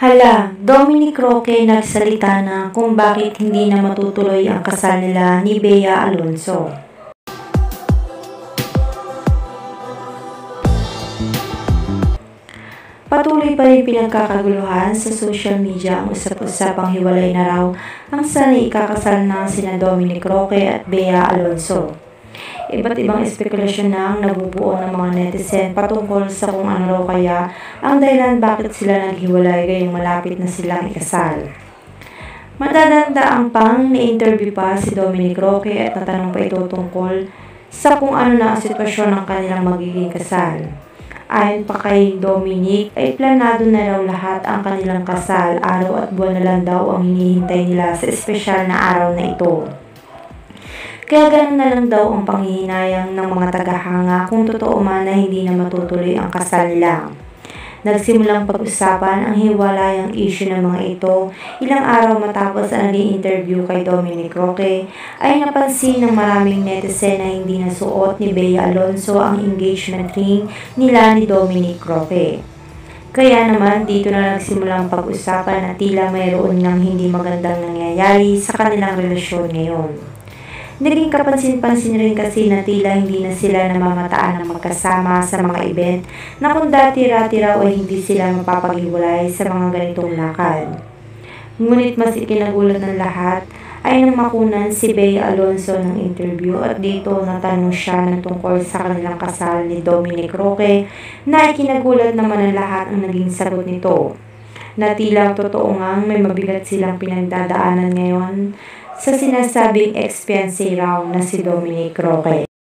Hala, Dominic Roque nagsalita na kung bakit hindi na matutuloy ang kasal nila ni Bea Alonzo. Patuloy pa rin pinagkakaguluhan sa social media ang usap-usapang hiwalay na raw ang sanay ikakasal na sina Dominic Roque at Bea Alonzo. Iba't ibang espekulasyon na ang nabubuo ng mga netizen patungkol sa kung ano raw kaya ang dahilan bakit sila naghiwalay gayong malapit na silang ikasal. Madadandaang pang na-interview pa si Dominic Roque at natanong pa ito tungkol sa kung ano na ang sitwasyon ng kanilang magiging kasal. Ayon pa kay Dominic ay planado na raw lahat ang kanilang kasal, araw at buwan na lang daw ang hinihintay nila sa espesyal na araw na ito. Kaya ganun na lang daw ang panghihinayang ng mga tagahanga kung totoo man na hindi na matutuloy ang kasal nila. Nagsimulang pag-usapan ang hiwalayang issue ng mga ito ilang araw matapos ang naging interview kay Dominic Roque ay napansin ng maraming netizen na hindi nasuot ni Bea Alonzo ang engagement ring nila ni Dominic Roque. Kaya naman dito na nagsimulang pag-usapan na tila mayroon ng hindi magandang nangyayari sa kanilang relasyon ngayon. Naging kapansin-pansin rin kasi na tila hindi na sila namamataan ng magkasama sa mga event na kung dati-rati raw ay hindi sila mapapaghiwalay sa mga ganitong lakad. Ngunit mas ikinagulat ng lahat ay nang makunan si Bea Alonzo ng interview at dito natanong siya ng tungkol sa kanilang kasal ni Dominic Roque na ikinagulat naman ng lahat ang naging sagot nito. Na tila totoo ngang may mabigat silang pinagdadaanan ngayon sa sinasabing ex-fiancé raw na si Dominic Roque.